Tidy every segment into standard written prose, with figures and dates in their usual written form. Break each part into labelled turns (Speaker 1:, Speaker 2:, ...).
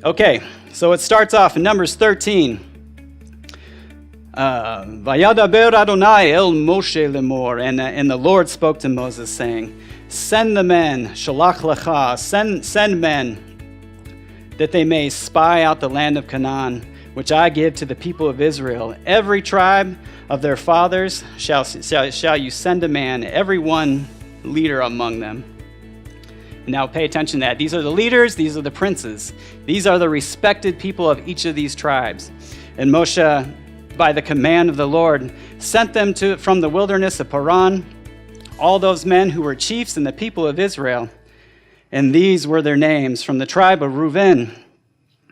Speaker 1: Okay, so it starts off in Numbers 13. Vayadaber Adonai el Moshe lemor, and the Lord spoke to Moses, saying, "Send the men, Shelach lecha, send men, that they may spy out the land of Canaan, which I give to the people of Israel. Every tribe of their fathers shall you send a man, every one leader among them." Now pay attention to that. These are the leaders, these are the princes. These are the respected people of each of these tribes. And Moshe, by the command of the Lord, sent them from the wilderness of Paran, all those men who were chiefs in the people of Israel. And these were their names from the tribe of Reuben.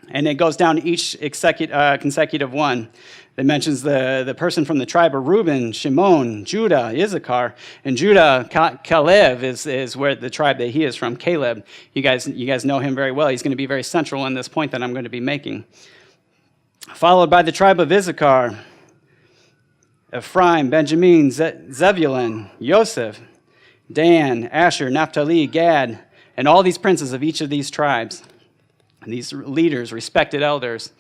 Speaker 1: And it goes down each consecutive one. It mentions the person from the tribe of Reuben, Shimon, Judah, Issachar, and Judah, Caleb is where the tribe that he is from, Caleb. You guys know him very well. He's going to be very central in this point that I'm going to be making. Followed by the tribe of Issachar, Ephraim, Benjamin, Zebulun, Joseph, Dan, Asher, Naphtali, Gad, and all these princes of each of these tribes. And these leaders, respected elders.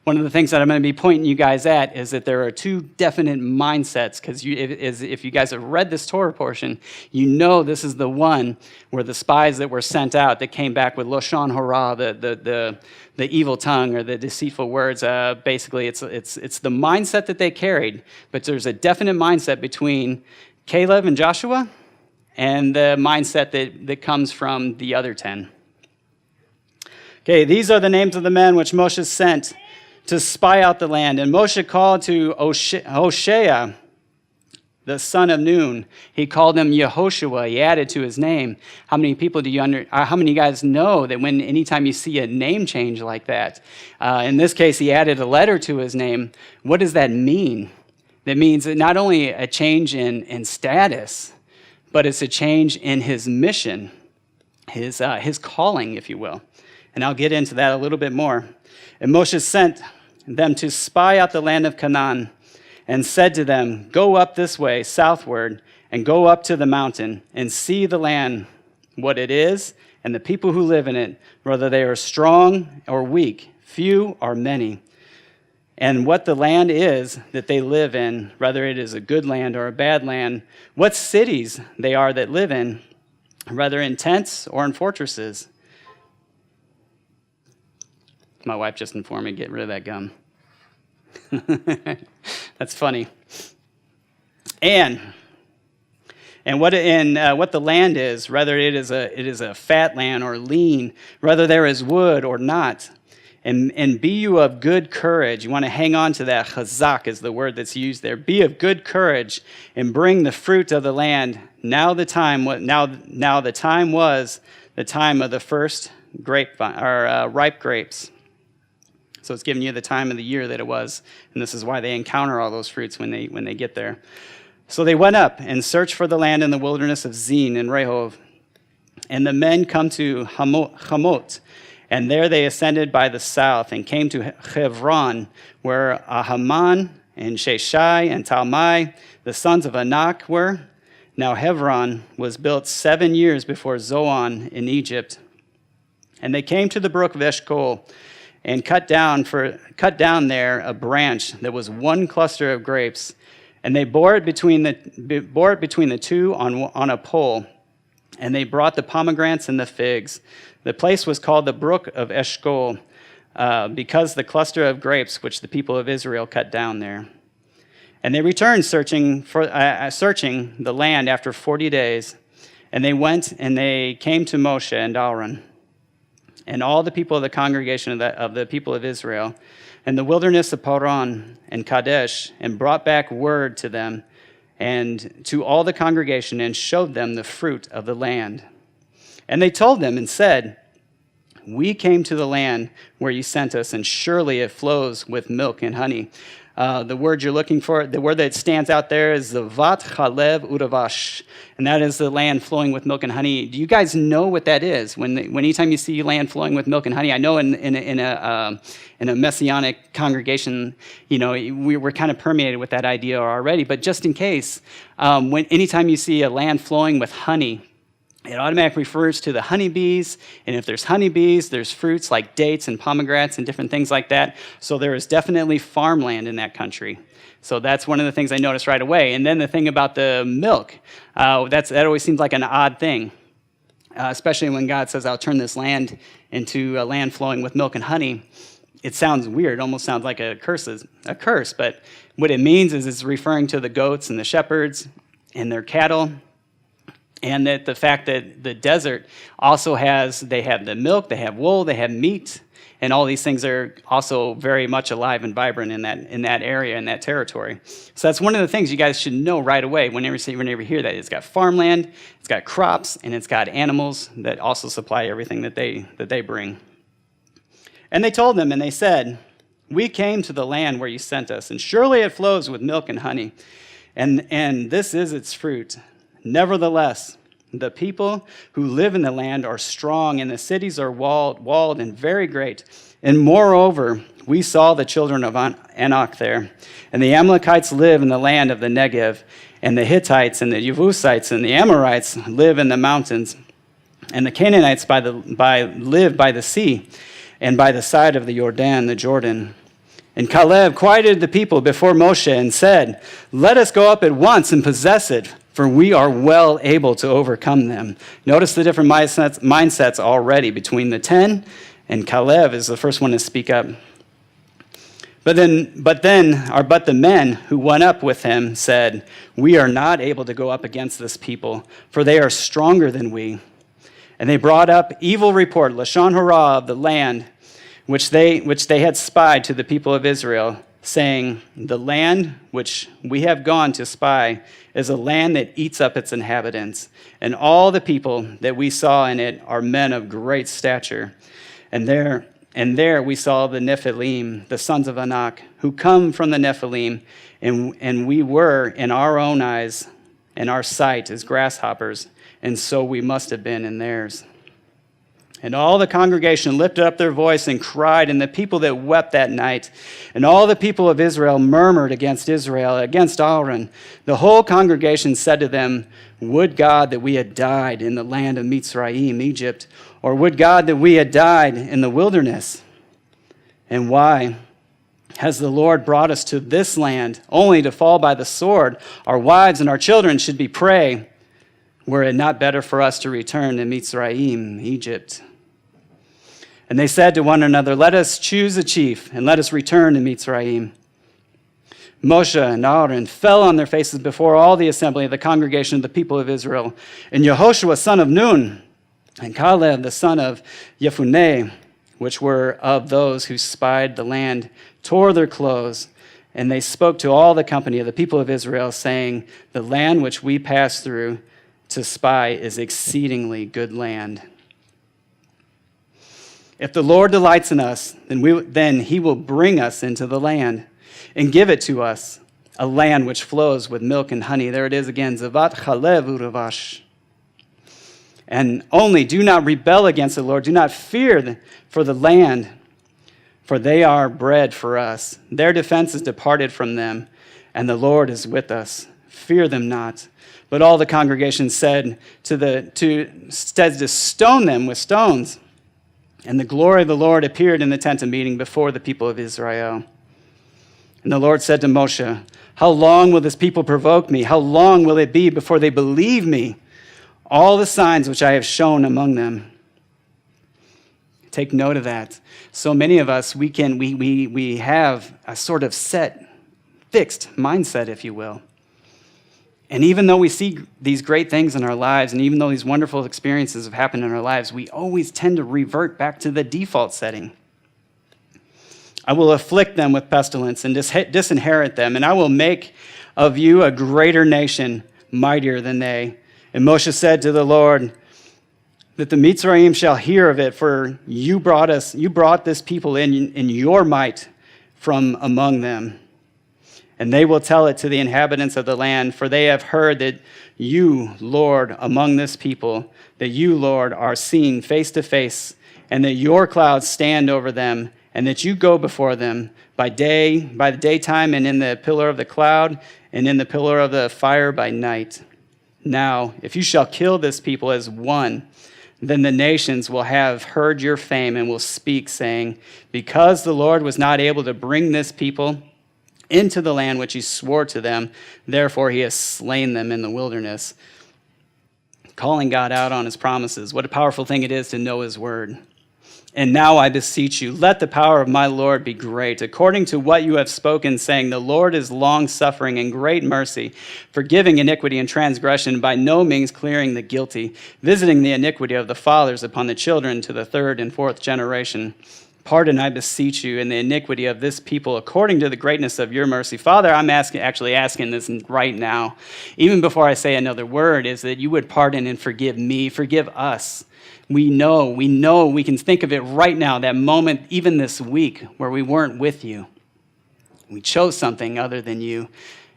Speaker 1: One of the things that I'm going to be pointing you guys at is that there are two definite mindsets, because if you guys have read this Torah portion, you know this is the one where the spies that were sent out that came back with Lashon Hara, the evil tongue or the deceitful words. Basically, it's the mindset that they carried, but there's a definite mindset between Caleb and Joshua and the mindset that comes from the other 10. Okay, these are the names of the men which Moshe sent to spy out the land. And Moshe called to Hoshea, the son of Nun. He called him Yehoshua. He added to his name. How many people how many guys know that anytime you see a name change like that, in this case, he added a letter to his name. What does that mean? That means not only a change in status, but it's a change in his mission, his calling, if you will. And I'll get into that a little bit more. And Moshe sent them to spy out the land of Canaan and said to them, "Go up this way, southward, and go up to the mountain and see the land, what it is, and the people who live in it, whether they are strong or weak, few or many, and what the land is that they live in, whether it is a good land or a bad land, what cities they are that live in, whether in tents or in fortresses." My wife just informed me, get rid of that gum. That's funny. And what the land is, whether it is a fat land or lean, whether there is wood or not, and be you of good courage. You want to hang on to that. Chazak is the word that's used there. Be of good courage and bring the fruit of the land. Now the time was the time of the first ripe grapes. So it's giving you the time of the year that it was, and this is why they encounter all those fruits when they get there. So they went up and searched for the land in the wilderness of Zin and Rehob. And the men come to Hamot, and there they ascended by the south and came to Hebron, where Ahaman and Sheshai and Talmai, the sons of Anak, were. Now Hebron was built 7 years before Zoan in Egypt. And they came to the brook of Eshcol, and cut down there a branch that was one cluster of grapes, and they bore it between the two on a pole, and they brought the pomegranates and the figs. The place was called the brook of Eshcol, because the cluster of grapes which the people of Israel cut down there. And they returned searching the land after 40 days, and they went and they came to Moshe and Aaron and all the people of the congregation of the people of Israel, in the wilderness of Paran and Kadesh, and brought back word to them and to all the congregation, and showed them the fruit of the land. And they told them and said, "We came to the land where you sent us, and surely it flows with milk and honey." The word you're looking for, the word that stands out there is Zavat Chalev Udavash, and that is the land flowing with milk and honey. Do you guys know what that is? Anytime you see land flowing with milk and honey, I know in a messianic congregation, we're kind of permeated with that idea already. But just in case, anytime you see a land flowing with honey, it automatically refers to the honeybees, and if there's honeybees, there's fruits like dates and pomegranates and different things like that. So there is definitely farmland in that country. So that's one of the things I noticed right away. And then the thing about the milk, that always seems like an odd thing, especially when God says, I'll turn this land into a land flowing with milk and honey. It sounds weird. It almost sounds like a curse, but what it means is it's referring to the goats and the shepherds and their cattle. And that the fact that the desert also they have the milk, they have wool, they have meat, and all these things are also very much alive and vibrant in that area, in that territory. So that's one of the things you guys should know right away whenever you hear that. It's got farmland, it's got crops, and it's got animals that also supply everything that they bring. And they told them, and they said, we came to the land where you sent us, and surely it flows with milk and honey, and this is its fruit. Nevertheless, the people who live in the land are strong, and the cities are walled and very great. And moreover, we saw the children of Anak there. And the Amalekites live in the land of the Negev, and the Hittites and the Jebusites and the Amorites live in the mountains. And the Canaanites live by the sea and by the side of the Jordan. And Caleb quieted the people before Moshe and said, let us go up at once and possess it, for we are well able to overcome them. Notice the different mindsets already between the 10, and Caleb is the first one to speak up. But the men who went up with him said, we are not able to go up against this people, for they are stronger than we. And they brought up evil report, Lashon Hara, of the land, which they had spied to the people of Israel, saying, the land which we have gone to spy is a land that eats up its inhabitants, and all the people that we saw in it are men of great stature. And there we saw the Nephilim, the sons of Anak, who come from the Nephilim, and we were in our own eyes and our sight as grasshoppers, and so we must have been in theirs. And all the congregation lifted up their voice and cried, and the people that wept that night, and all the people of Israel murmured against Israel, against Aaron. The whole congregation said to them, would God that we had died in the land of Mitzrayim, Egypt, or would God that we had died in the wilderness? And why has the Lord brought us to this land only to fall by the sword? Our wives and our children should be prey. Were it not better for us to return to Mitzrayim, Egypt? And they said to one another, let us choose a chief, and let us return to Mitzrayim. Moshe and Aaron fell on their faces before all the assembly of the congregation of the people of Israel. And Yehoshua, son of Nun, and Caleb, the son of Jephunneh, which were of those who spied the land, tore their clothes. And they spoke to all the company of the people of Israel, saying, the land which we passed through to spy is exceedingly good land. If the Lord delights in us, then he will bring us into the land and give it to us, a land which flows with milk and honey. There it is again, Zavat Chalev Uravash. And only do not rebel against the Lord. Do not fear for the land, for they are bread for us. Their defense is departed from them, and the Lord is with us. Fear them not. But all the congregation said to stone them with stones. And the glory of the Lord appeared in the tent of meeting before the people of Israel. And the Lord said to Moshe, how long will this people provoke me? How long will it be before they believe me? All the signs which I have shown among them. Take note of that. So many of us, we have a sort of fixed mindset, if you will. And even though we see these great things in our lives, and even though these wonderful experiences have happened in our lives, we always tend to revert back to the default setting. I will afflict them with pestilence and disinherit them, and I will make of you a greater nation, mightier than they. And Moshe said to the Lord, that the Mitzrayim shall hear of it, for you brought this people in your might from among them. And they will tell it to the inhabitants of the land, for they have heard that you, Lord, among this people, that you, Lord, are seen face to face, and that your clouds stand over them, and that you go before them by the daytime, and in the pillar of the cloud, and in the pillar of the fire by night. Now, if you shall kill this people as one, then the nations will have heard your fame and will speak, saying, because the Lord was not able to bring this people into the land which he swore to them, therefore he has slain them in the wilderness. Calling God out on his promises. What a powerful thing it is to know his word. And now I beseech you, let the power of my Lord be great, according to what you have spoken, saying, the Lord is long-suffering and great mercy, forgiving iniquity and transgression, by no means clearing the guilty, visiting the iniquity of the fathers upon the children to the third and fourth generation. Pardon, I beseech you, in the iniquity of this people, according to the greatness of your mercy. Father, I'm actually asking this right now, even before I say another word, is that you would pardon and forgive me, forgive us. We know, we can think of it right now, that moment, even this week, where we weren't with you. We chose something other than you,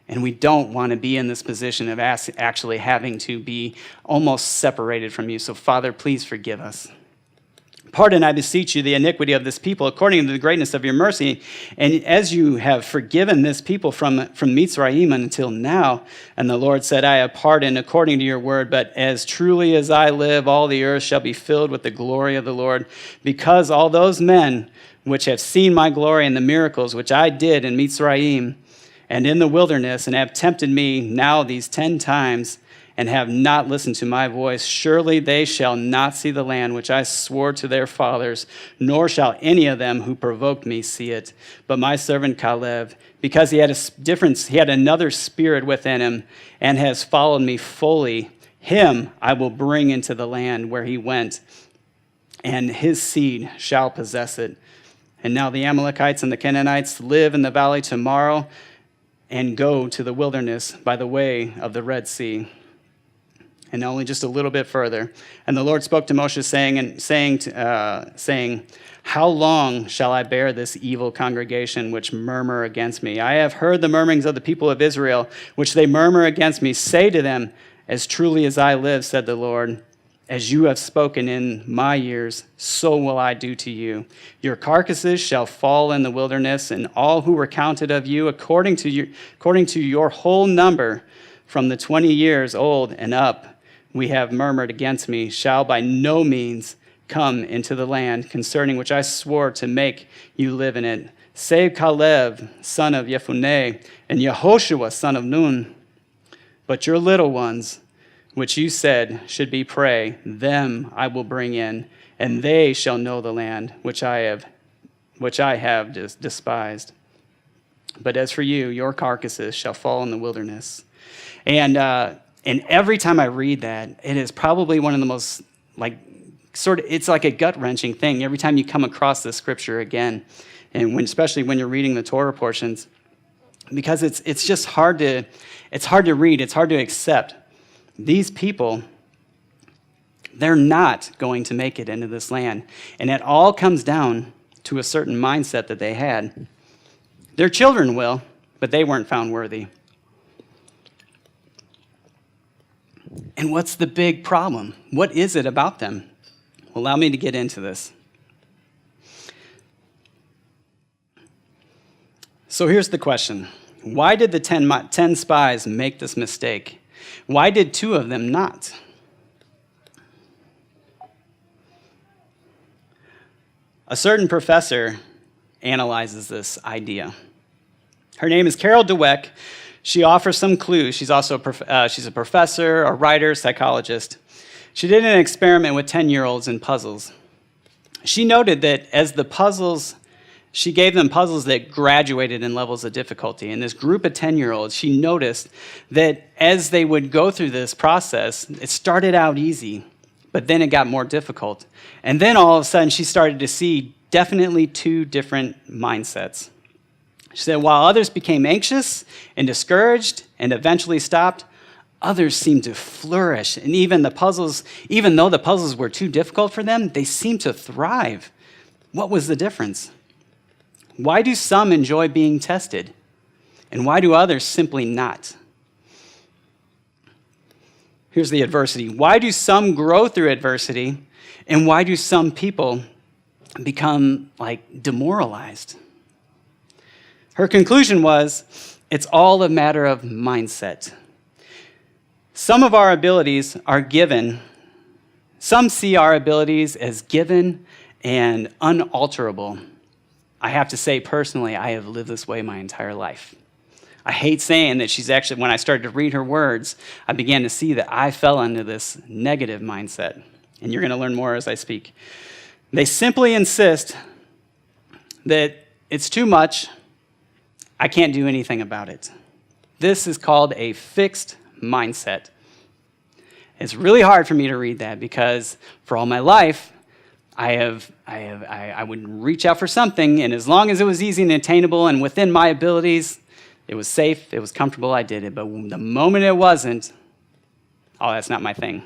Speaker 1: and we don't want to be in this position of actually having to be almost separated from you. So, Father, please forgive us. Pardon, I beseech you, the iniquity of this people, according to the greatness of your mercy. And as you have forgiven this people from Mitzrayim until now, and the Lord said, I have pardoned according to your word, but as truly as I live, all the earth shall be filled with the glory of the Lord, because all those men which have seen my glory and the miracles which I did in Mitzrayim and in the wilderness, and have tempted me now these 10 times, and have not listened to my voice, surely they shall not see the land which I swore to their fathers, nor shall any of them who provoked me see it. But my servant Caleb, because he had another spirit within him, and has followed me fully, him I will bring into the land where he went, and his seed shall possess it. And now the Amalekites and the Canaanites live in the valley tomorrow, and go to the wilderness by the way of the Red Sea. And only just a little bit further. And the Lord spoke to Moshe, saying, how long shall I bear this evil congregation which murmur against me? I have heard the murmurings of the people of Israel, which they murmur against me. Say to them, as truly as I live, said the Lord, as you have spoken in my ears, so will I do to you. Your carcasses shall fall in the wilderness, and all who were counted of you, according to your whole number, from the 20 years old and up, we have murmured against me, shall by no means come into the land concerning which I swore to make you live in it. Save Caleb, son of Jephunneh, and Yehoshua, son of Nun. But your little ones, which you said should be prey, them I will bring in, and they shall know the land which I have despised. But as for you, your carcasses shall fall in the wilderness. And every time I read that, it is probably one of the most, it's like a gut-wrenching thing every time you come across this scripture again, and especially when you're reading the Torah portions, because it's just hard to read, it's hard to accept. These people, they're not going to make it into this land, and it all comes down to a certain mindset that they had. Their children will, but they weren't found worthy. And what's the big problem? What is it about them? Well, allow me to get into this. So here's the question. Why did the 10 spies make this mistake? Why did 2 of them not? A certain professor analyzes this idea. Her name is Carol Dweck. She offers some clues. She's also she's a professor, a writer, psychologist. She did an experiment with 10-year-olds in puzzles. She noted that she gave them puzzles that graduated in levels of difficulty. In this group of 10-year-olds, she noticed that as they would go through this process, it started out easy, but then it got more difficult. And then all of a sudden, she started to see definitely 2 different mindsets. She said, while others became anxious and discouraged and eventually stopped, others seemed to flourish. And even though the puzzles were too difficult for them, they seemed to thrive. What was the difference? Why do some enjoy being tested? And why do others simply not? Here's the adversity. Why do some grow through adversity? And why do some people become demoralized? Her conclusion was, it's all a matter of mindset. Some of our abilities are given. Some see our abilities as given and unalterable. I have to say personally, I have lived this way my entire life. I hate saying that she's actually, when I started to read her words, I began to see that I fell into this negative mindset. And you're going to learn more as I speak. They simply insist that it's too much, I can't do anything about it. This is called a fixed mindset. It's really hard for me to read that because for all my life, I would reach out for something, and as long as it was easy and attainable and within my abilities, it was safe, it was comfortable, I did it. But the moment it wasn't, oh, that's not my thing.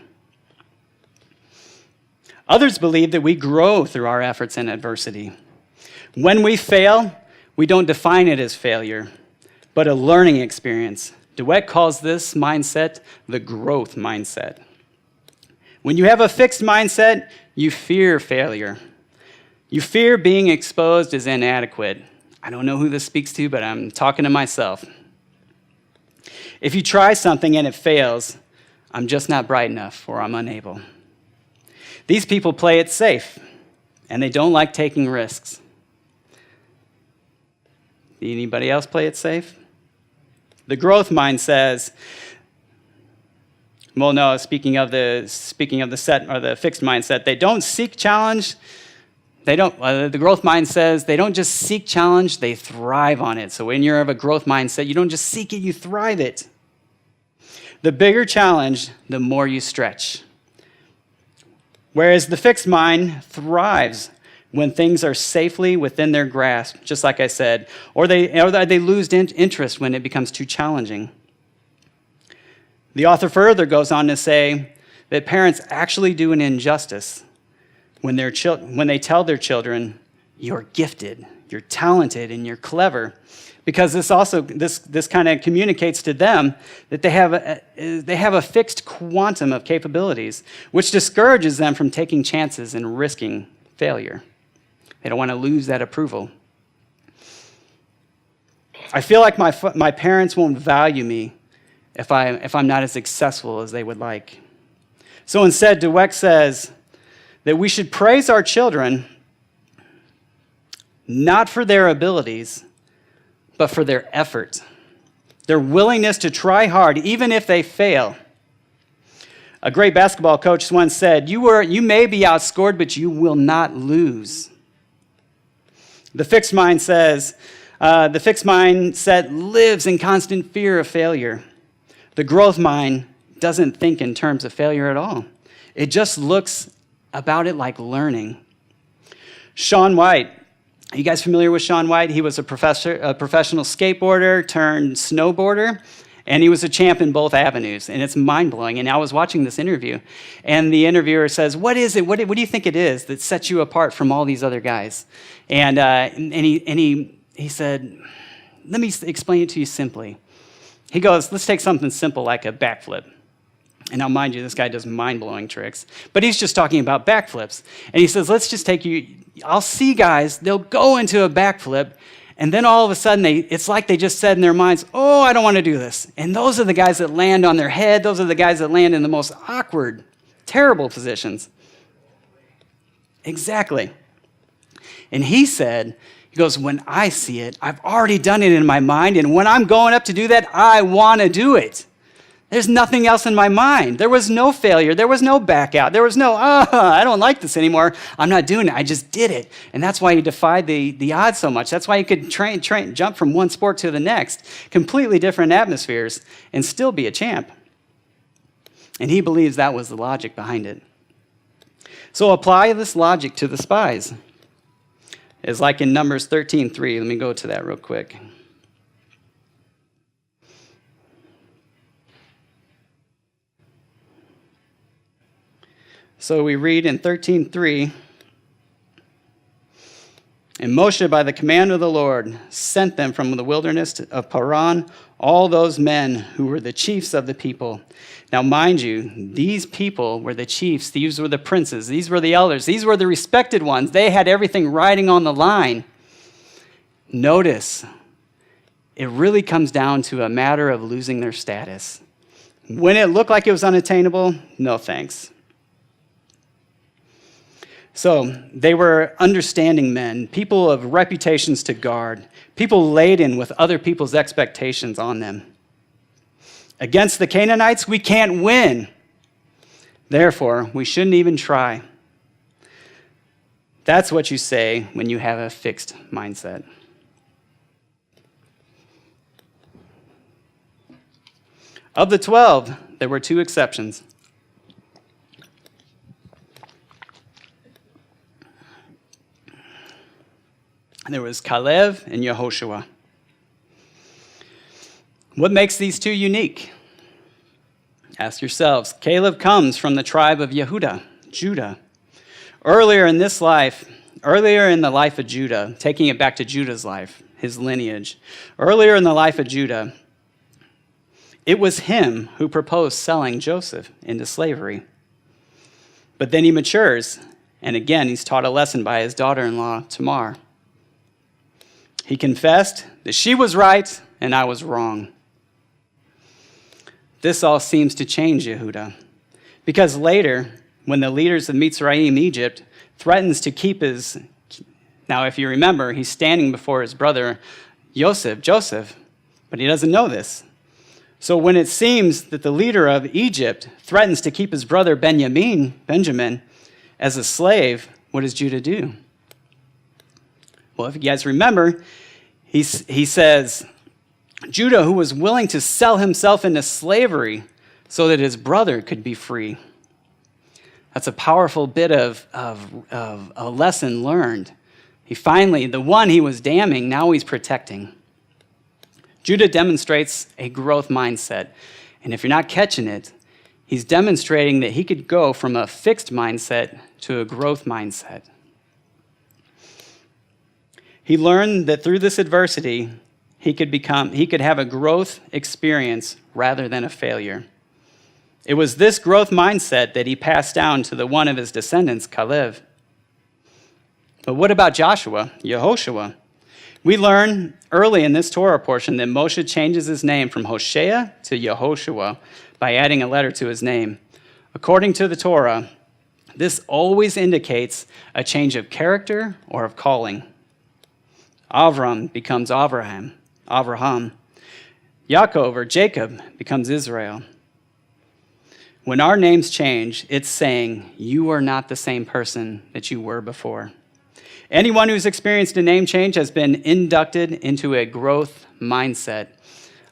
Speaker 1: Others believe that we grow through our efforts and adversity. When we fail, we don't define it as failure, but a learning experience. DeWitt calls this mindset the growth mindset. When you have a fixed mindset, you fear failure. You fear being exposed as inadequate. I don't know who this speaks to, but I'm talking to myself. If you try something and it fails, I'm just not bright enough or I'm unable. These people play it safe, and they don't like taking risks. Anybody else play it safe? The growth mind says, well, no, speaking of the set or the fixed mindset, they don't seek challenge. The growth mind says they don't just seek challenge, they thrive on it. So when you're of a growth mindset, you don't just seek it, you thrive it. The bigger challenge, the more you stretch. Whereas the fixed mind thrives when things are safely within their grasp, just like I said, or they lose interest when it becomes too challenging. The author further goes on to say that parents actually do an injustice when they tell their children, you're gifted, you're talented, and you're clever, because this kind of communicates to them that they have a fixed quantum of capabilities, which discourages them from taking chances and risking failure. They don't want to lose that approval. I feel like my parents won't value me if I'm not as successful as they would like. So instead, DeWitt says that we should praise our children not for their abilities, but for their effort, their willingness to try hard, even if they fail. A great basketball coach once said, you may be outscored, but you will not lose. The fixed mind says, the fixed mindset lives in constant fear of failure. The growth mind doesn't think in terms of failure at all. It just looks about it like learning. Shaun White, are you guys familiar with Shaun White? He was a professional skateboarder turned snowboarder, and he was a champ in both avenues, and it's mind-blowing. And I was watching this interview, and the interviewer says, what is it? What do you think it is that sets you apart from all these other guys? And he said, let me explain it to you simply. He goes, let's take something simple like a backflip. And now, mind you, this guy does mind-blowing tricks, but he's just talking about backflips. And he says, let's just take you, I'll see guys, they'll go into a backflip, and then all of a sudden, it's like they just said in their minds, oh, I don't want to do this. And those are the guys that land on their head. Those are the guys that land in the most awkward, terrible positions. Exactly. And he goes, when I see it, I've already done it in my mind, and when I'm going up to do that, I want to do it. There's nothing else in my mind. There was no failure. There was no back out. There was no, I don't like this anymore. I'm not doing it. I just did it. And that's why he defied the odds so much. That's why he could jump from one sport to the next, completely different atmospheres, and still be a champ. And he believes that was the logic behind it. So apply this logic to the spies. It's like in Numbers 13:3. Let me go to that real quick. So we read in 13:3, and Moshe, by the command of the Lord, sent them from the wilderness of Paran, all those men who were the chiefs of the people. Now, mind you, these people were the chiefs. These were the princes. These were the elders. These were the respected ones. They had everything riding on the line. Notice, it really comes down to a matter of losing their status. When it looked like it was unattainable, no thanks. So they were understanding men, people of reputations to guard, people laden with other people's expectations on them. Against the Canaanites, we can't win. Therefore, we shouldn't even try. That's what you say when you have a fixed mindset. Of the 12, there were 2 exceptions. There was Caleb and Yehoshua. What makes these 2 unique? Ask yourselves. Caleb comes from the tribe of Yehuda, Judah. Earlier in the life of Judah, taking it back to Judah's life, his lineage, earlier in the life of Judah, it was him who proposed selling Joseph into slavery. But then he matures, and again he's taught a lesson by his daughter-in-law, Tamar. He confessed that she was right and I was wrong. This all seems to change Yehuda, because later, when the leaders of Mitzrayim, Egypt, threatens to keep his... Now, if you remember, he's standing before his brother Joseph, but he doesn't know this. So when it seems that the leader of Egypt threatens to keep his brother Benjamin, as a slave, what does Judah do? Well, if you guys remember, he says, Judah, who was willing to sell himself into slavery so that his brother could be free. That's a powerful bit of a lesson learned. He finally, the one he was damning, now he's protecting. Judah demonstrates a growth mindset. And if you're not catching it, he's demonstrating that he could go from a fixed mindset to a growth mindset. He learned that through this adversity, he could have a growth experience rather than a failure. It was this growth mindset that he passed down to the one of his descendants, Caleb. But what about Yehoshua? We learn early in this Torah portion that Moshe changes his name from Hoshea to Yehoshua by adding a letter to his name. According to the Torah, this always indicates a change of character or of calling. Avram becomes Abraham. Yaakov or Jacob becomes Israel. When our names change, it's saying you are not the same person that you were before. Anyone who's experienced a name change has been inducted into a growth mindset.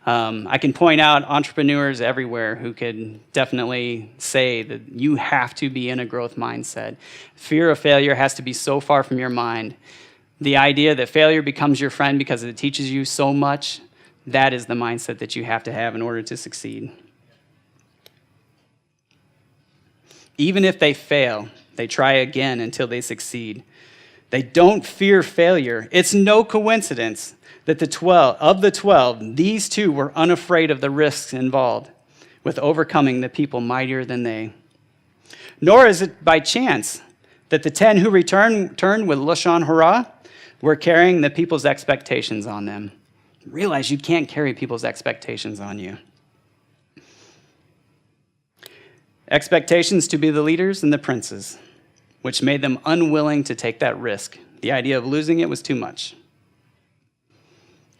Speaker 1: I can point out entrepreneurs everywhere who could definitely say that you have to be in a growth mindset. Fear of failure has to be so far from your mind. The idea that failure becomes your friend because it teaches you so much, that is the mindset that you have to have in order to succeed. Even if they fail, they try again until they succeed. They don't fear failure. It's no coincidence that of the 12, these 2 were unafraid of the risks involved with overcoming the people mightier than they. Nor is it by chance that the 10 who returned with Lashon Hara were carrying the people's expectations on them. Realize you can't carry people's expectations on you. Expectations to be the leaders and the princes, which made them unwilling to take that risk. The idea of losing it was too much.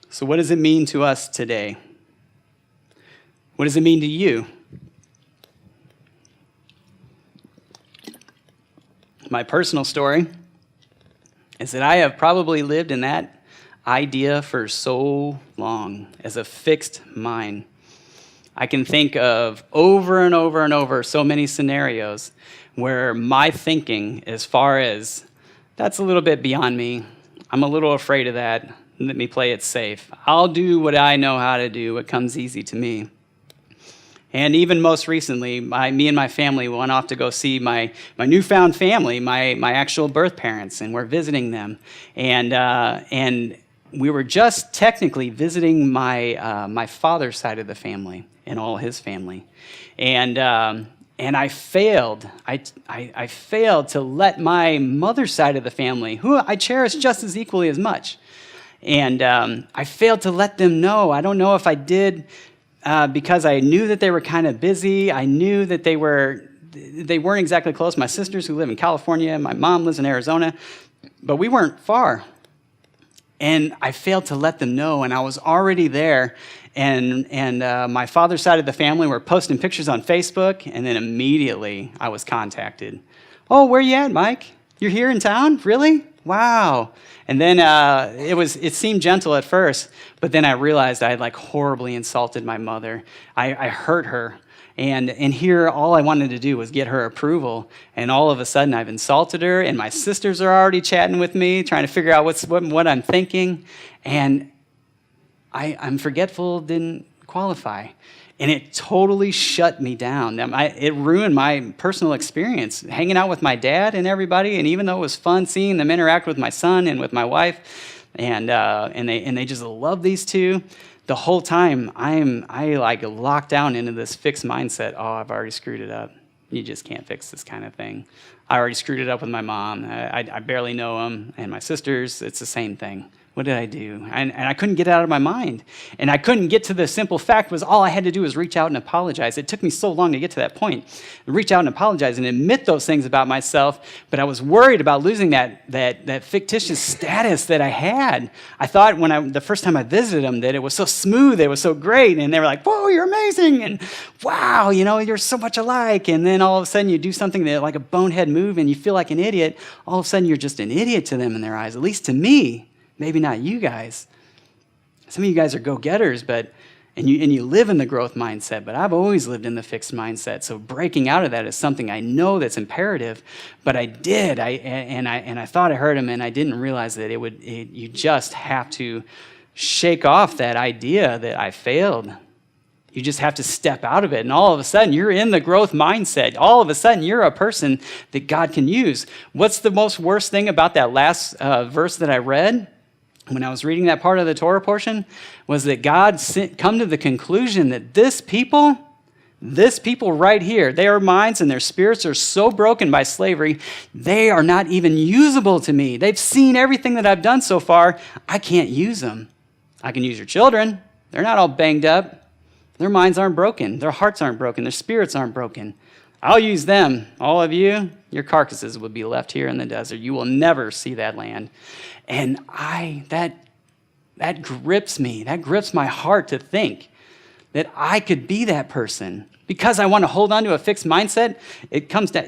Speaker 1: So what does it mean to us today? What does it mean to you? My personal story is that I have probably lived in that idea for so long as a fixed mind. I can think of over and over and over so many scenarios where my thinking as far as, that's a little bit beyond me. I'm a little afraid of that. Let me play it safe. I'll do what I know how to do, what comes easy to me. And even most recently, me and my family went off to go see my newfound family, my actual birth parents, and we're visiting them. And we were just technically visiting my father's side of the family and all his family. And I failed. I failed to let my mother's side of the family, who I cherish just as equally as much, and I failed to let them know. I don't know if I did because I knew that they were kind of busy. I knew that they weren't exactly close. My sisters who live in California, my mom lives in Arizona, but we weren't far. And I failed to let them know, and I was already there. And my father's side of the family were posting pictures on Facebook, and then immediately I was contacted. Oh, where you at, Mike? You're here in town? Really? Wow. And then it seemed gentle at first, but then I realized I had horribly insulted my mother. I hurt her. And here, all I wanted to do was get her approval. And all of a sudden, I've insulted her, and my sisters are already chatting with me, trying to figure out what I'm thinking. And I'm forgetful didn't qualify. And it totally shut me down. It ruined my personal experience, hanging out with my dad and everybody. And even though it was fun seeing them interact with my son and with my wife, and they just love these two, the whole time I locked down into this fixed mindset. Oh, I've already screwed it up. You just can't fix this kind of thing. I already screwed it up with my mom. I barely know them, and my sisters. It's the same thing. What did I do? And I couldn't get it out of my mind. And I couldn't get to the simple fact was all I had to do was reach out and apologize. It took me so long to get to that point. Reach out and apologize and admit those things about myself, but I was worried about losing that fictitious status that I had. I thought the first time I visited them that it was so smooth, it was so great, and they were like, whoa, you're amazing, and wow, you're so much alike. And then all of a sudden you do something that like a bonehead move and you feel like an idiot. All of a sudden you're just an idiot to them in their eyes, at least to me. Maybe not you guys. Some of you guys are go-getters, and you live in the growth mindset, but I've always lived in the fixed mindset. So breaking out of that is something I know that's imperative, but I did. I thought I heard him, and I didn't realize that you just have to shake off that idea that I failed. You just have to step out of it, and all of a sudden, you're in the growth mindset. All of a sudden, you're a person that God can use. What's the most worst thing about that last verse that I read? When I was reading that part of the Torah portion, was that God come to the conclusion that this people right here, their minds and their spirits are so broken by slavery, they are not even usable to me. They've seen everything that I've done so far. I can't use them. I can use your children. They're not all banged up. Their minds aren't broken. Their hearts aren't broken. Their spirits aren't broken. I'll use them. All of you, your carcasses will be left here in the desert. You will never see that land. And that grips me. That grips my heart to think that I could be that person. Because I want to hold on to a fixed mindset,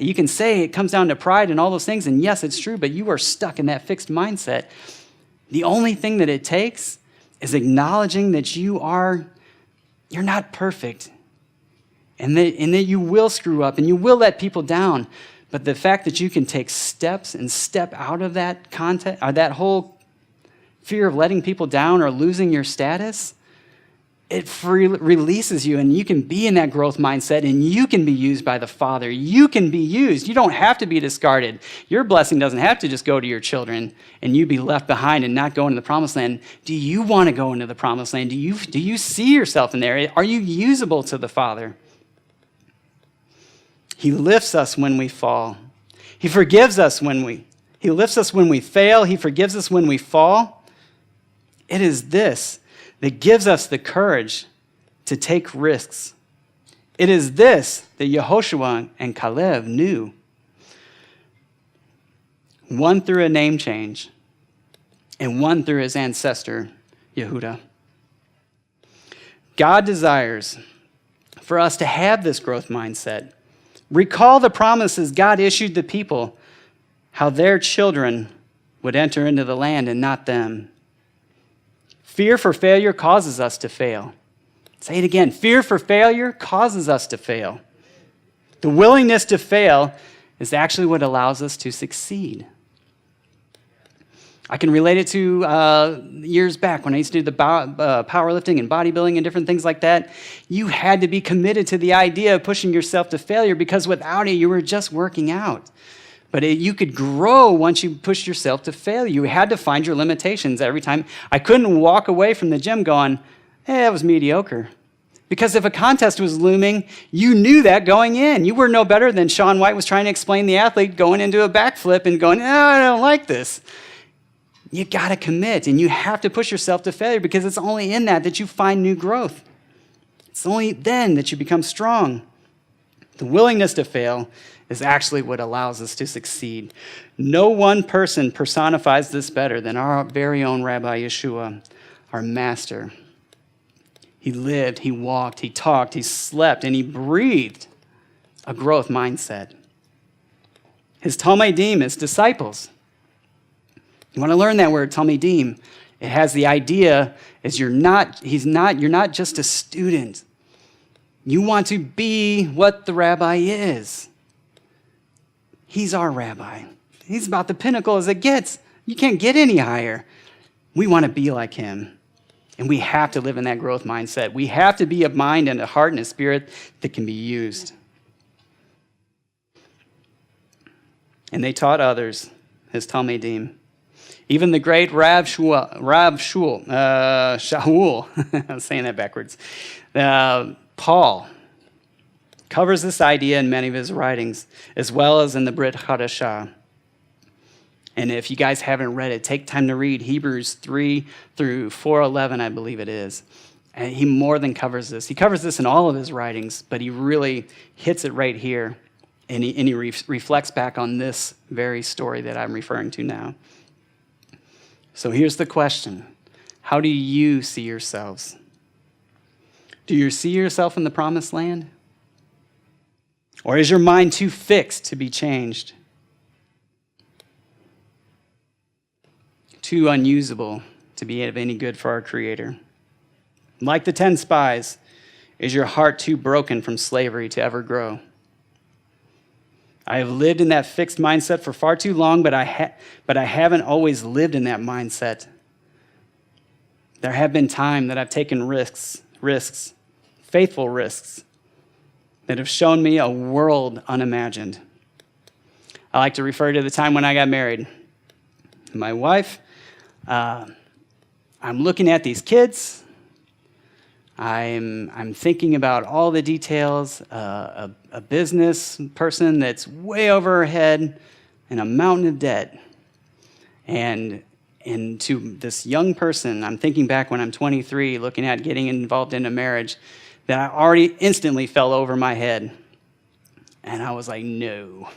Speaker 1: you can say it comes down to pride and all those things, and yes, it's true, but you are stuck in that fixed mindset. The only thing that it takes is acknowledging that you're not perfect, and that you will screw up, and you will let people down. But the fact that you can take steps and step out of that content, or that whole fear of letting people down or losing your status, it releases you, and you can be in that growth mindset, and you can be used by the Father. You can be used. You don't have to be discarded. Your blessing doesn't have to just go to your children and you be left behind and not go into the promised land. Do you want to go into the promised land? Do you see yourself in there? Are you usable to the Father? He lifts us when we fall. He forgives us He lifts us when we fail. He forgives us when we fall. It is this that gives us the courage to take risks. It is this that Yehoshua and Caleb knew. One through a name change, and one through his ancestor, Yehudah. God desires for us to have this growth mindset. Recall the promises God issued the people, how their children would enter into the land and not them. Fear for failure causes us to fail. Say it again. Fear for failure causes us to fail. The willingness to fail is actually what allows us to succeed. I can relate it to years back when I used to do the powerlifting and bodybuilding and different things like that. You had to be committed to the idea of pushing yourself to failure, because without it, you were just working out. But you could grow once you pushed yourself to failure. You had to find your limitations every time. I couldn't walk away from the gym going, that was mediocre. Because if a contest was looming, you knew that going in. You were no better than Shaun White was trying to explain the athlete going into a backflip and going, I don't like this. You got to commit, and you have to push yourself to failure, because it's only in that you find new growth. It's only then that you become strong. The willingness to fail is actually what allows us to succeed. No one person personifies this better than our very own Rabbi Yeshua, our master. He lived, he walked, he talked, he slept, and he breathed a growth mindset. His Talmidim, his disciples. You want to learn that word, Talmidim. It has the idea is you're not just a student. You want to be what the rabbi is. He's our rabbi. He's about the pinnacle as it gets. You can't get any higher. We want to be like him. And we have to live in that growth mindset. We have to be a mind and a heart and a spirit that can be used. And they taught others, his Talmidim. Even the great Rav Shaul, I'm saying that backwards, Paul covers this idea in many of his writings, as well as in the Brit Hadashah. And if you guys haven't read it, take time to read Hebrews 3 through 4:11, I believe it is. And he more than covers this. He covers this in all of his writings, but he really hits it right here. And he reflects back on this very story that I'm referring to now. So here's the question. How do you see yourselves? Do you see yourself in the promised land? Or is your mind too fixed to be changed? Too unusable to be of any good for our Creator? Like the 10 spies, is your heart too broken from slavery to ever grow? I have lived in that fixed mindset for far too long, but I haven't always lived in that mindset. There have been times that I've taken risks, faithful risks, that have shown me a world unimagined. I like to refer to the time when I got married. My wife, I'm looking at these kids. I'm thinking about all the details, a business person that's way over her head and a mountain of debt. And to this young person, I'm thinking back when I'm 23, looking at getting involved in a marriage, that I already instantly fell over my head. And I was like, no.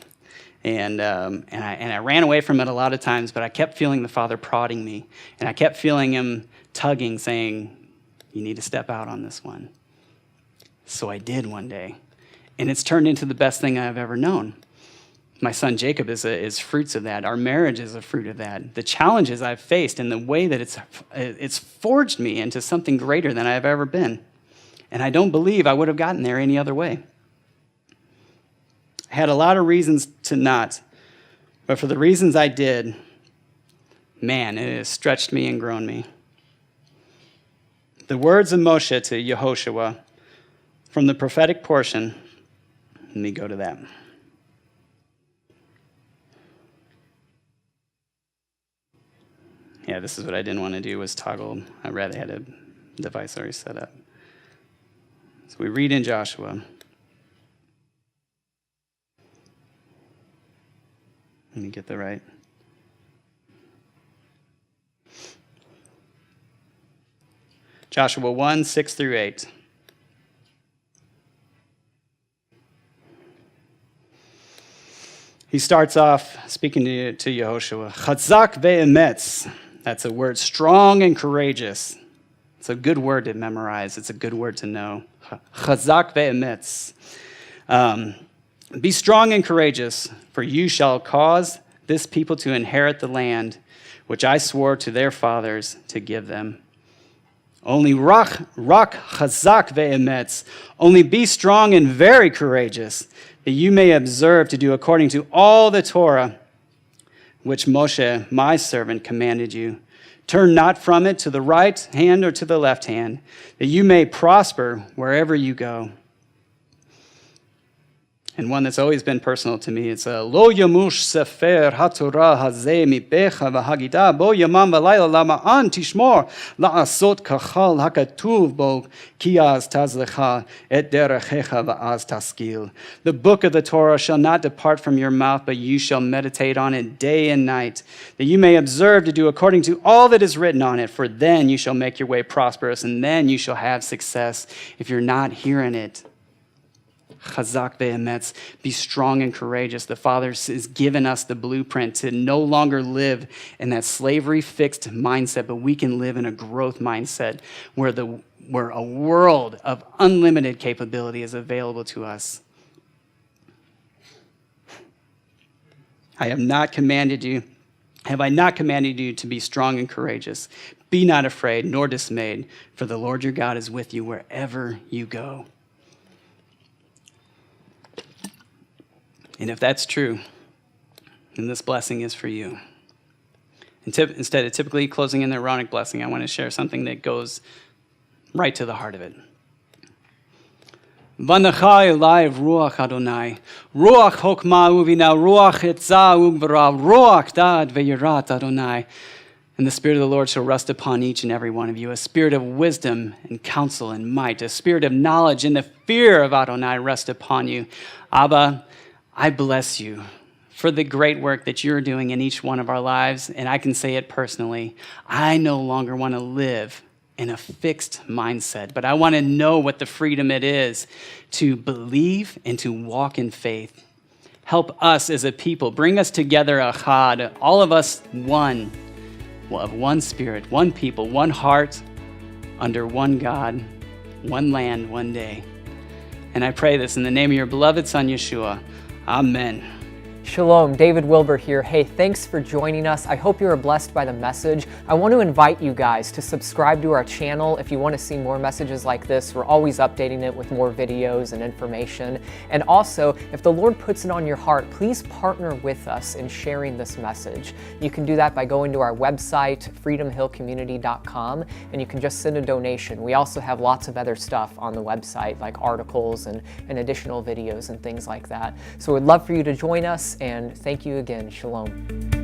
Speaker 1: And I ran away from it a lot of times, but I kept feeling the Father prodding me. And I kept feeling him tugging, saying, you need to step out on this one. So I did one day. And it's turned into the best thing I've ever known. My son Jacob is fruits of that. Our marriage is a fruit of that. The challenges I've faced and the way that it's forged me into something greater than I've ever been. And I don't believe I would have gotten there any other way. I had a lot of reasons to not, but for the reasons I did, man, it has stretched me and grown me. The words of Moshe to Yehoshua from the prophetic portion, let me go to that. Yeah, this is what I didn't want to do was toggle. I'd rather had a device already set up. So we read in Joshua. Let me get that right. Joshua 1, 6 through 8. He starts off speaking to Yehoshua. Chazak ve'emetz. That's a word, strong and courageous. It's a good word to memorize. It's a good word to know. Chazak ve'emetz. Be strong and courageous, for you shall cause this people to inherit the land which I swore to their fathers to give them. Only rak chazak ve'emetz. Only be strong and very courageous, that you may observe to do according to all the Torah which Moshe, my servant, commanded you. Turn not from it to the right hand or to the left hand, that you may prosper wherever you go. and one that's always been personal to me. It's Lo Yamush Sefer HaTorah Hazeh Mipecha V'Hagida Bo Yamam V'Layla Lama'an Tishmor La'asot Kachal HaKatuv Bo Kiaz Tazlecha Et Derechecha V'az Taskil. The book of the Torah shall not depart from your mouth, but you shall meditate on it day and night, that you may observe to do according to all that is written on it, for then you shall make your way prosperous, and then you shall have success. If you're not hearing it, Chazak ve'emetz, be strong and courageous. The Father has given us the blueprint to no longer live in that slavery-fixed mindset, but we can live in a growth mindset where a world of unlimited capability is available to us. Have I not commanded you to be strong and courageous? Be not afraid nor dismayed, for the Lord your God is with you wherever you go. And if that's true, then this blessing is for you. Instead of typically closing in the Aaronic blessing, I want to share something that goes right to the heart of it. V'anacha elai ruach Adonai, ruach hokma uvina, ruach etzah ugvara, ruach dad ve'yirat Adonai. And the Spirit of the Lord shall rest upon each and every one of you, a spirit of wisdom and counsel and might, a spirit of knowledge and the fear of Adonai rest upon you. Abba, I bless you for the great work that you're doing in each one of our lives, and I can say it personally. I no longer want to live in a fixed mindset, but I want to know what the freedom it is to believe and to walk in faith. Help us as a people. Bring us together, achad, all of us one, of one spirit, one people, one heart, under one God, one land, one day. And I pray this in the name of your beloved Son, Yeshua. Amen.
Speaker 2: Shalom, David Wilbur here. Hey, thanks for joining us. I hope you were blessed by the message. I want to invite you guys to subscribe to our channel if you want to see more messages like this. We're always updating it with more videos and information. And also, if the Lord puts it on your heart, please partner with us in sharing this message. You can do that by going to our website, freedomhillcommunity.com, and you can just send a donation. We also have lots of other stuff on the website, like articles and additional videos and things like that. So we'd love for you to join us, and thank you again. Shalom.